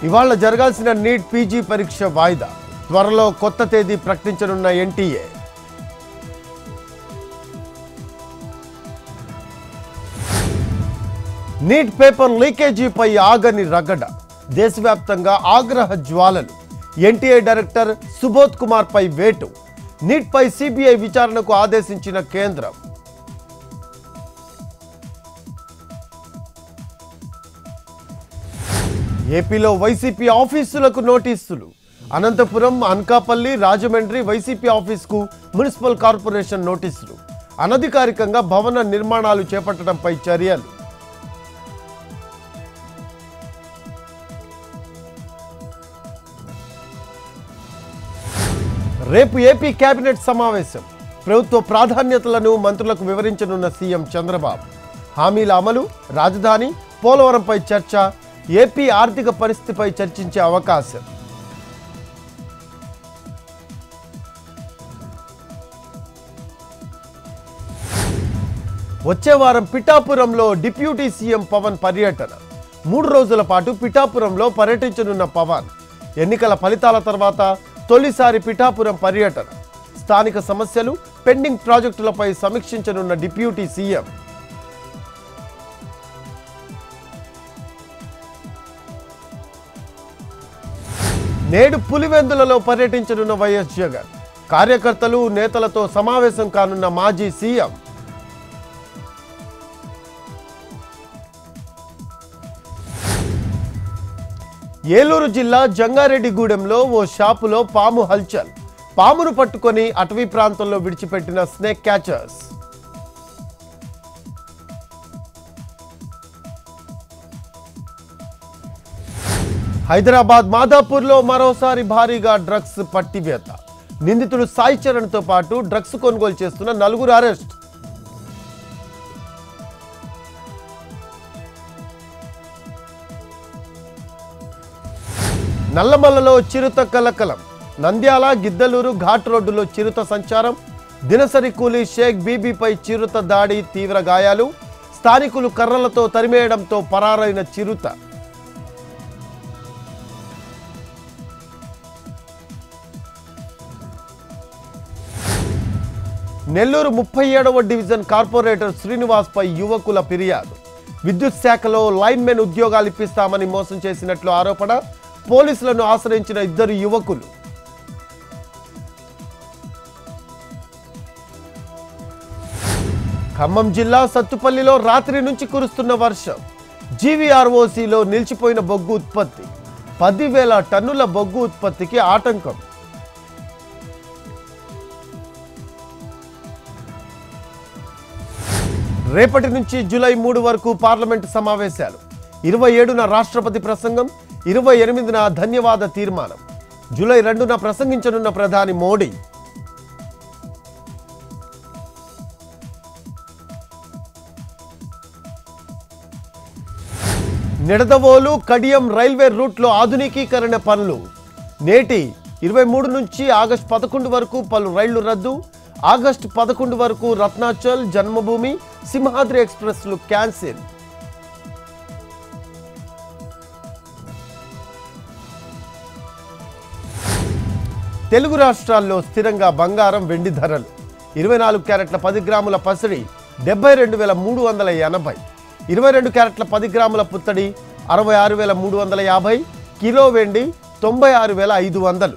ఇవాళ జరగాల్సిన NEET PG పరీక్ష వాయిదా. త్వరలో కొత్త తేదీ ప్రకటించనున్న ఎన్టీఏ. నీట్ పేపర్ లీకేజీపై ఆగని రగడ. దేశవ్యాప్తంగా ఆగ్రహ జ్వాలలు. ఎన్టీఏ డైరెక్టర్ సుబోధ్ కుమార్ పై వేటు. నీట్ పై సిబిఐ విచారణకు ఆదేశించిన కేంద్రం. ఏపీలో వైసీపీ ఆఫీసులకు నోటీసులు. అనంతపురం, అనకాపల్లి, రాజమండ్రి వైసీపీ ఆఫీసుకు మున్సిపల్ కార్పొరేషన్ నోటీసులు. అనధికారికంగా భవన నిర్మాణాలు చేపట్టడంపై చర్యలు. రేపు ఏపీ కేబినెట్ సమావేశం. ప్రభుత్వ ప్రాధాన్యతలను మంత్రులకు వివరించనున్న సీఎం చంద్రబాబు. హామీల అమలు, రాజధాని, పోలవరంపై చర్చ, ఏపీ ఆర్థిక పరిస్థితిపై చర్చించే అవకాశం. వచ్చే వారం పిఠాపురంలో డిప్యూటీ సీఎం పవన్ పర్యటన. 3 రోజుల పాటు పిఠాపురంలో పర్యటించనున్న పవన్. ఎన్నికల ఫలితాల తర్వాత తొలిసారి పిఠాపురం పర్యటన. స్థానిక సమస్యలు, పెండింగ్ ప్రాజెక్టులపై సమీక్షించనున్న డిప్యూటీ సీఎం. నేడు పులివెందులలో పర్యటించనున్న వైఎస్ జగన్. కార్యకర్తలు, నేతలతో సమావేశం కానున్న మాజీ సీఎం. ఏలూరు జిల్లా జంగారెడ్డిగూడెంలో ఓ షాపులో పాము హల్చల్. పామును పట్టుకొని అటవీ ప్రాంతంలో విడిచిపెట్టిన స్నేక్ క్యాచర్స్. హైదరాబాద్ మాదాపూర్లో మరోసారి భారీగా డ్రగ్స్ పట్టివేత. నిందితుడు సాయి చరణ్తో పాటు డ్రగ్స్ కొనుగోలు చేస్తున్న 4 అరెస్ట్. నల్లమల్లలో చిరుత కలకలం. నంద్యాల, గిద్దలూరు ఘాట్ రోడ్డులో చిరుత సంచారం. దినసరి కూలీ షేక్ బీబీపై చిరుత దాడి, తీవ్ర గాయాలు. స్థానికులు కర్రలతో తరిమేయడంతో పరారైన చిరుత. నెల్లూరు 37వ డివిజన్ కార్పొరేటర్ శ్రీనివాస్ పై యువకుల ఫిర్యాదు. విద్యుత్ శాఖలో లైన్మెన్ ఉద్యోగాలు ఇప్పిస్తామని మోసం చేసినట్లు ఆరోపణ. పోలీసులను ఆశ్రయించిన 2 యువకులు. ఖమ్మం జిల్లా సత్తుపల్లిలో రాత్రి నుంచి కురుస్తున్న వర్షం. జీవీఆర్ఓసీలో నిలిచిపోయిన బొగ్గు ఉత్పత్తి. 10,000 టన్నుల బొగ్గు ఉత్పత్తికి ఆటంకం. రేపటి నుంచి జూలై 3 వరకు పార్లమెంటు సమావేశాలు. 27న రాష్ట్రపతి ప్రసంగం, 28న ధన్యవాద తీర్మానం. జూలై 2న ప్రసంగించనున్న ప్రధాని మోడీ. నిడదవోలు, కడియం రైల్వే రూట్లో ఆధునికీకరణ పనులు. నేటి 23 నుంచి ఆగస్టు 11 వరకు పలు రైళ్లు రద్దు. ఆగస్టు 11 వరకు రత్నాచల్, జన్మభూమి, సింహాద్రి ఎక్స్ప్రెస్లు క్యాన్సిల్. తెలుగు రాష్ట్రాల్లో స్థిరంగా బంగారం, వెండి ధరలు. 24 క్యారెట్ల 10 గ్రాముల పసిడి 72,380. 22 క్యారెట్ల 10 గ్రాముల పుత్తడి 66,350. కిలో వెండి 96,500.